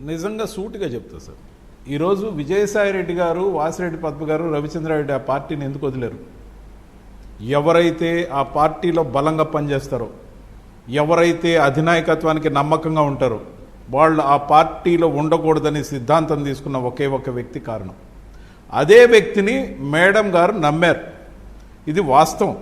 నిజంగా సూటిగా చెప్తా సార్. ఈరోజు విజయసాయి రెడ్డి గారు, వాసిరెడ్డి పద్మ గారు, రవిచంద్రారెడ్డి ఆ పార్టీని ఎందుకు వదిలేరు? ఎవరైతే ఆ పార్టీలో బలంగా పనిచేస్తారో, ఎవరైతే అధినాయకత్వానికి నమ్మకంగా ఉంటారో వాళ్ళు ఆ పార్టీలో ఉండకూడదని సిద్ధాంతం తీసుకున్న ఒకే ఒక వ్యక్తి కారణం. అదే వ్యక్తిని మేడం గారు నమ్మారు. ఇది వాస్తవం.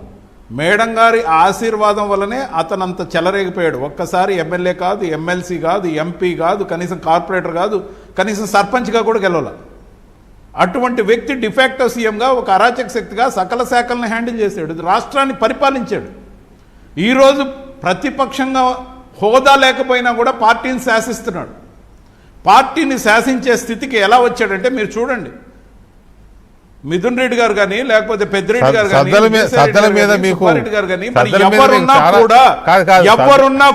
మేడం గారి ఆశీర్వాదం వల్లనే అతను అంత చెలరేగిపోయాడు. ఒక్కసారి ఎమ్మెల్యే కాదు, ఎమ్మెల్సీ కాదు, ఎంపీ కాదు, కనీసం కార్పొరేటర్ కాదు, కనీసం సర్పంచ్గా కూడా గెలవాల. అటువంటి వ్యక్తి డిఫాక్టో సీఎంగా ఒక అరాచక శక్తిగా సకల శాఖలను హ్యాండిల్ చేశాడు, రాష్ట్రాన్ని పరిపాలించాడు. ఈరోజు ప్రతిపక్షంగా హోదా లేకపోయినా కూడా పార్టీని శాసిస్తున్నాడు. పార్టీని శాసించే స్థితికి ఎలా వచ్చాడంటే మీరు చూడండి. మిథున్ రెడ్డి గారు కానీ, లేకపోతే పెద్దిరెడ్డి గారు కానీ, ఎవరున్నా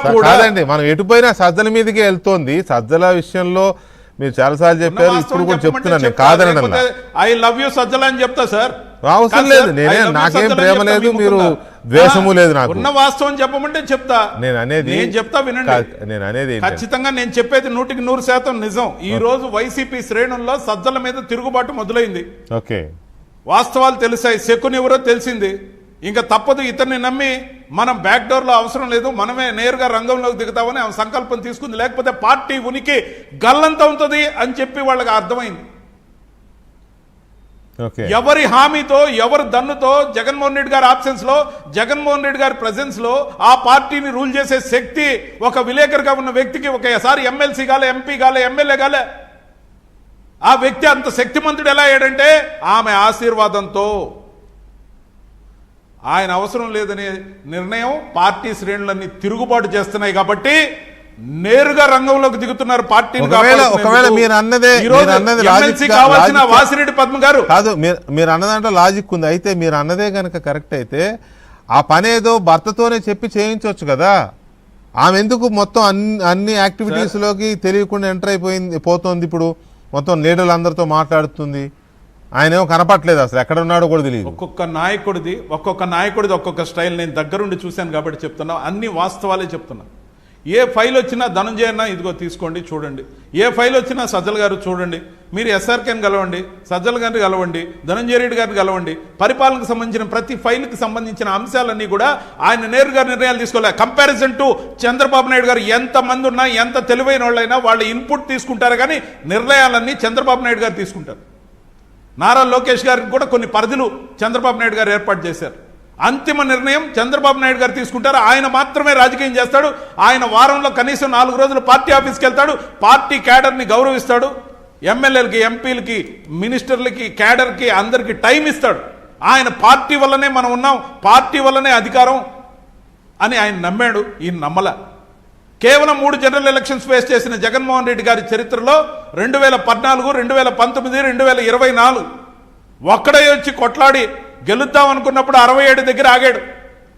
కూడా మనం ఎటుపోయినా సజ్జల మీదకి వెళ్తోంది. సజ్జల విషయంలో మీరు చాలాసార్లు చెప్పారు, ఇప్పుడు కూడా చెప్తున్నాను, నేను కాదనడం. ఐ లవ్ యూ సజ్జల అని చెప్తా సార్. అవసరం లేదు, నాకేం ప్రేమ లేదు, మీరు ద్వేషము లేదు నాకు. ఉన్న వాస్తవం చెప్పమంటే చెప్తా. నేను చెప్తా వినండి. నేను అనేది ఖచ్చితంగా నేను చెప్పేది 100% నిజం. ఈ రోజు వైసీపీ శ్రేణుల్లో సజ్జల మీద తిరుగుబాటు మొదలైంది. ఓకే, వాస్తవాలు తెలిసాయి, శకుని ఎవరో తెలిసింది. ఇంకా తప్పదు, ఇతన్ని నమ్మి మనం బ్యాక్ డోర్లో అవసరం లేదు, మనమే నేరుగా రంగంలోకి దిగుతామని ఆమె సంకల్పం తీసుకుంది. లేకపోతే పార్టీ ఉనికి గల్లంత ఉంటుంది అని చెప్పి వాళ్ళకి అర్థమైంది. ఎవరి హామీతో, ఎవరి దన్నుతో, జగన్మోహన్ రెడ్డి గారి ఆబ్సెన్స్ లో, జగన్మోహన్ రెడ్డి గారి ప్రెజెన్స్ లో ఆ పార్టీని రూల్ చేసే శక్తి ఒక విలేకరుగా ఉన్న వ్యక్తికి ఒకసారి ఎమ్మెల్సీ గాలే, ఎంపీ గాలే, ఎమ్మెల్యే గాలే. ఆ వ్యక్తి అంత శక్తిమంతుడు ఎలా అయ్యాడంటే ఆమె ఆశీర్వాదంతో. ఆయన అవసరం లేదనే నిర్ణయం పార్టీ శ్రేణులన్నీ తిరుగుబాటు చేస్తున్నాయి కాబట్టి నేరుగా రంగంలోకి దిగుతున్నారు. పార్టీని కావాల్సిన వాసిరెడ్డి పద్మ గారు కాదు, మీరు అన్నదంటే లాజిక్ ఉంది. అయితే మీరు అన్నదే కనుక కరెక్ట్ అయితే ఆ పని ఏదో భర్తతోనే చెప్పి చేయించవచ్చు కదా. ఆమె ఎందుకు మొత్తం అన్ని యాక్టివిటీస్ లోకి తెలియకుండా ఎంటర్ పోతుంది? ఇప్పుడు మొత్తం లీడర్లు అందరితో మాట్లాడుతుంది. ఆయన ఏమో కనపట్లేదు, అసలు ఎక్కడ ఉన్నాడో కూడా తెలియదు. ఒక్కొక్క నాయకుడిది ఒక్కొక్క స్టైల్ నేను దగ్గరుండి చూశాను కాబట్టి చెప్తున్నా. అన్ని వాస్తవాలే చెప్తున్నా. ఏ ఫైల్ వచ్చినా ధనంజయ అన్న ఇదిగో తీసుకోండి చూడండి, ఏ ఫైల్ వచ్చినా సజ్జల గారు చూడండి, మీరు ఎస్ఆర్కేని కలవండి, సజ్జల గారిని కలవండి, ధనంజయ రెడ్డి గారిని కలవండి. పరిపాలనకు సంబంధించిన ప్రతి ఫైల్కి సంబంధించిన అంశాలన్నీ కూడా ఆయన నేరుగా నిర్ణయాలు తీసుకోలే. కంపారిజన్ టు చంద్రబాబు నాయుడు గారు ఎంతమంది ఉన్నా, ఎంత తెలివైన వాళ్ళైనా వాళ్ళ ఇన్పుట్ తీసుకుంటారు, కానీ నిర్ణయాలన్నీ చంద్రబాబు నాయుడు గారు తీసుకుంటారు. నారా లోకేష్ గారికి కూడా కొన్ని పరిధులు చంద్రబాబు నాయుడు గారు ఏర్పాటు చేశారు. అంతిమ నిర్ణయం చంద్రబాబు నాయుడు గారు తీసుకుంటారు. ఆయన మాత్రమే రాజకీయం చేస్తాడు. ఆయన వారంలో కనీసం 4 రోజులు పార్టీ ఆఫీస్కి వెళ్తాడు. పార్టీ క్యాడర్ని గౌరవిస్తాడు. ఎమ్మెల్యేలకి, ఎంపీలకి, మినిస్టర్లకి, క్యాడర్కి అందరికీ టైం ఇస్తాడు. ఆయన పార్టీ వల్లనే మనం ఉన్నాం, పార్టీ వల్లనే అధికారం అని ఆయన నమ్మాడు. ఈయన నమ్మల. కేవలం 3 జనరల్ ఎలక్షన్స్ ఫేస్ చేసిన జగన్మోహన్ రెడ్డి గారి చరిత్రలో 2014, 2019, 2024 ఒక్కడే వచ్చి కొట్లాడి గెలుద్దాం అనుకున్నప్పుడు 67 దగ్గర ఆగాడు.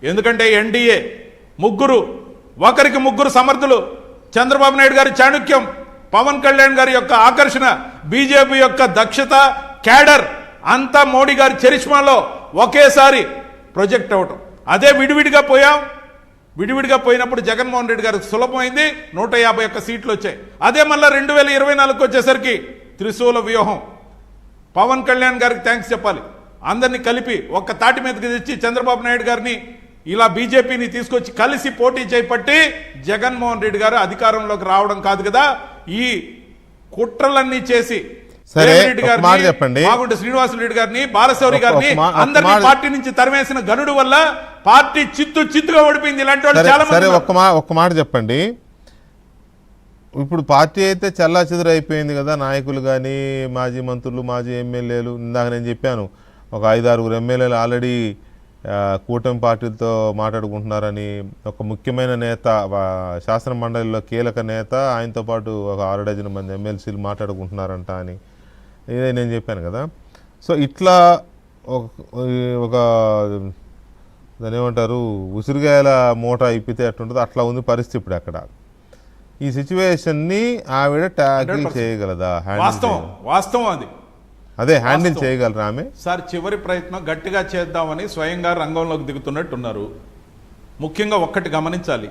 ఎందుకంటే ఎన్డీఏ ఒకరికి ముగ్గురు సమర్థులు. చంద్రబాబు నాయుడు గారి చాణుక్యం, పవన్ కళ్యాణ్ గారి యొక్క ఆకర్షణ, బీజేపీ యొక్క దక్షత, క్యాడర్ అంతా మోడీ గారి చరిష్మాలో ఒకేసారి ప్రొజెక్ట్ అవటం. అదే విడివిడిగా పోయినప్పుడు జగన్మోహన్ రెడ్డి గారికి సులభమైంది. 151 సీట్లు వచ్చాయి. అదే మళ్ళీ 2024 వచ్చేసరికి త్రిశూల వ్యూహం. పవన్ కళ్యాణ్ గారికి థ్యాంక్స్ చెప్పాలి. అందరినీ కలిపి ఒక్క తాటి మీదకి తెచ్చి చంద్రబాబు నాయుడు గారిని ఇలా బీజేపీని తీసుకొచ్చి కలిసి పోటీ చేపట్టి జగన్మోహన్ రెడ్డి గారు అధికారంలోకి రావడం కాదు కదా, ఈ కుట్రలన్నీ చేసి మాగుంట శ్రీనివాసరెడ్డి గారిని, బాలశౌరి గారిని అందరినీ పార్టీ నుంచి తరిమేసిన గనుడు వల్ల పార్టీ చిత్తుగా ఓడిపోయింది. ఇలాంటి వాళ్ళు చాలా మంది. ఒక్క మాట చెప్పండి. ఇప్పుడు పార్టీ అయితే చల్లా చెదురు అయిపోయింది కదా. నాయకులు కానీ, మాజీ మంత్రులు, మాజీ ఎమ్మెల్యేలు, ఇందాక నేను చెప్పాను ఒక 5-6 ఎమ్మెల్యేలు ఆల్రెడీ కూటమి పార్టీలతో మాట్లాడుకుంటున్నారని. ఒక ముఖ్యమైన నేత, శాసన మండలిలో కీలక నేత, ఆయనతో పాటు ఒక 6 డజన్ మంది ఎమ్మెల్సీలు మాట్లాడుకుంటున్నారంట అని ఇదే నేను చెప్పాను కదా. సో ఇట్లా ఒక దాని ఏమంటారు, ఉసిరిగాయల మూట ఇప్పితే ఎట్లుంటుందో అట్లా ఉంది పరిస్థితి ఇప్పుడు అక్కడ. ఈ సిచ్యువేషన్ని ఆవిడ ట్యాకిల్ చేయగలదా? వాస్తవం అది. అదే హ్యాండిల్ చేయగలరా ఆమె? సార్, చివరి ప్రయత్నం గట్టిగా చేద్దామని స్వయంగా రంగంలోకి దిగుతున్నట్టున్నారు. ముఖ్యంగా ఒక్కటి గమనించాలి,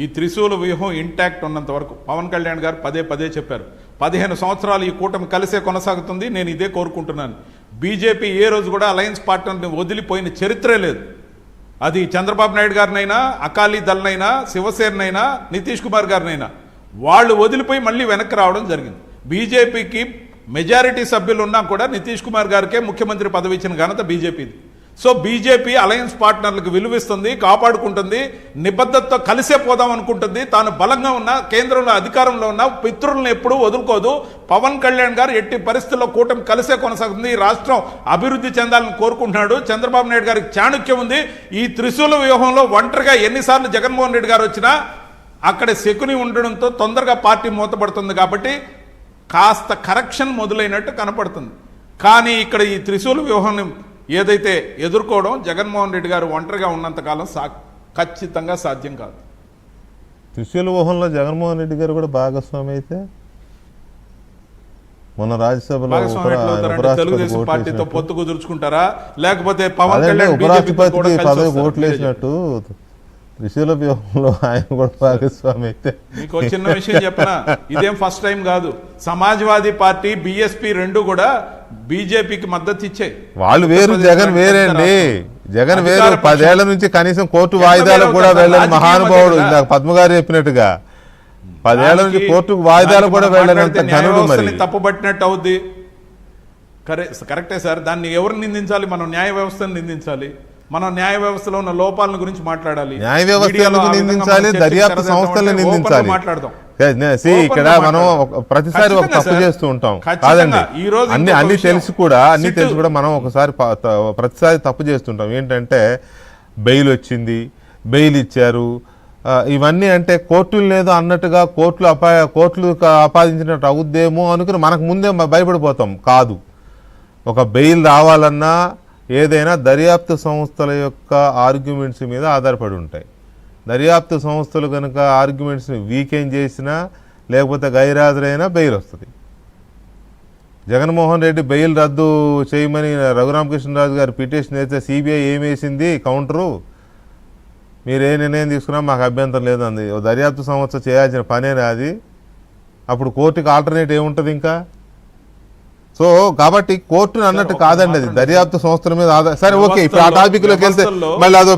ఈ త్రిశూల వ్యూహం ఇంటాక్ట్ ఉన్నంత వరకు పవన్ కళ్యాణ్ గారు పదే పదే చెప్పారు 15 సంవత్సరాలు ఈ కూటమి కలిసే కొనసాగుతుంది, నేను ఇదే కోరుకుంటున్నాను. బీజేపీ ఏ రోజు కూడా అలయన్స్ పార్ట్నర్ని వదిలిపోయిన చరిత్రే లేదు. అది చంద్రబాబు నాయుడు గారినైనా, అకాలీ దళనైనా, శివసేనైనా, నితీష్ కుమార్ గారినైనా వాళ్ళు వదిలిపోయి మళ్ళీ వెనక్కి రావడం జరిగింది. బీజేపీకి మెజారిటీ సభ్యులు ఉన్నా కూడా నితీష్ కుమార్ గారికే ముఖ్యమంత్రి పదవి ఇచ్చిన ఘనత బీజేపీది. సో బీజేపీ అలయన్స్ పార్ట్నర్లకు విలువిస్తుంది, కాపాడుకుంటుంది, నిబద్ధతతో కలిసే పోదాం అనుకుంటుంది. తాను బలంగా ఉన్న, కేంద్రంలో అధికారంలో ఉన్న పితృలను ఎప్పుడూ వదులుకోదు. పవన్ కళ్యాణ్ గారు ఎట్టి పరిస్థితుల్లో కూటమి కలిసే కొనసాగుతుంది. ఈ రాష్ట్రం అభివృద్ధి చెందాలని కోరుకుంటున్నాడు. చంద్రబాబు నాయుడు గారికి చాణుక్యం ఉంది. ఈ త్రిశూల వ్యూహంలో ఒంటరిగా ఎన్నిసార్లు జగన్మోహన్ రెడ్డి గారు వచ్చినా అక్కడ శకుని ఉండడంతో తొందరగా పార్టీ మూతపడుతుంది. కాబట్టి కాస్త కరెక్షన్ మొదలైనట్టు కనపడుతుంది. కానీ ఇక్కడ ఈ త్రిశూల వ్యూహాన్ని ఏదైతే ఎదుర్కోవడం జగన్మోహన్ రెడ్డి గారు ఒంటరిగా ఉన్నంతకాలం ఖచ్చితంగా సాధ్యం కాదు. త్రిశూల వ్యూహంలో జగన్మోహన్ రెడ్డి గారు కూడా భాగస్వామి అయితే మొన్న రాజ్యసభలో తెలుగుదేశం పార్టీతో పొత్తు కుదుర్చుకుంటారా, లేకపోతే పవన్ కళ్యాణ్ ఉపరాష్ట్రపతి పదవి ఓట్లు వేసినట్టు త్రిశూల వ్యూహంలో ఆయన కూడా భాగస్వామి అయితే? మీకు చిన్న విషయం చెప్పనా, ఇదేం ఫస్ట్ టైం కాదు. సమాజ్వాదీ పార్టీ, బీఎస్పీ రెండు కూడా బీజేపీకి మద్దతు ఇచ్చాయి. వాళ్ళు వేరు, జగన్ వేరే అండి. జగన్ వేరు. 10 ఏళ్ల నుంచి కనీసం కోర్టు వాయిదాలకు కూడా వెళ్ళని మహానుభావుడు. ఇందాక పద్మ గారు చెప్పినట్టుగా 10 ఏళ్ల నుంచి కోర్టుకు వాయిదాలు కూడా వెళ్ళనంత ఘనుడు. మరి తప్పుపట్టినట్టు అవుద్ది. కరెక్టే సార్. దాన్ని ఎవరు నిందించాలి? మనం న్యాయ వ్యవస్థను నిందించాలి. మనం న్యాయ వ్యవస్థలో ఉన్న లోపాల గురించి మాట్లాడాలి. న్యాయ వ్యవస్థలను నిందించాలి, దర్యాప్తు సంస్థలను నిందించాలి. మాట్లాడదాం. ఇక్కడ మనం ప్రతిసారి ఒక తప్పు చేస్తూ ఉంటాం కాదండి. అన్ని తెలిసి కూడా మనం ఒకసారి ప్రతిసారి తప్పు చేస్తుంటాం. ఏంటంటే బెయిల్ వచ్చింది, బెయిల్ ఇచ్చారు, ఇవన్నీ అంటే కోర్టులు లేదు అన్నట్టుగా కోర్టులు ఆపాదించినట్టు అవుద్దేమో అనుకుని మనకు ముందే భయపడిపోతాం. కాదు, ఒక బెయిల్ రావాలన్నా ఏదైనా దర్యాప్తు సంస్థల యొక్క ఆర్గ్యుమెంట్స్ మీద ఆధారపడి ఉంటాయి. దర్యాప్తు సంస్థలు కనుక ఆర్గ్యుమెంట్స్ని వీకెండ్ చేసినా లేకపోతే గైరాజరైనా బెయిల్ వస్తుంది. జగన్మోహన్ రెడ్డి బెయిల్ రద్దు చేయమని రఘురామకృష్ణరాజు గారు పిటిషన్ వేస్తే సిబిఐ ఏమేసింది కౌంటరు, మీరు ఏ నిర్ణయం తీసుకున్నా మాకు అభ్యంతరం లేదండి. దర్యాప్తు సంస్థ చేయాల్సిన పనేనా అది? అప్పుడు కోర్టుకి ఆల్టర్నేట్ ఏముంటుంది ఇంకా? సో కాబట్టి కోర్టును అన్నట్టు కాదండి, అది దర్యాప్తు సంస్థల మీద సరే ఓకే. ఇప్పుడు ఆ టాపిక్ లోకి వెళ్తే మళ్ళీ అదో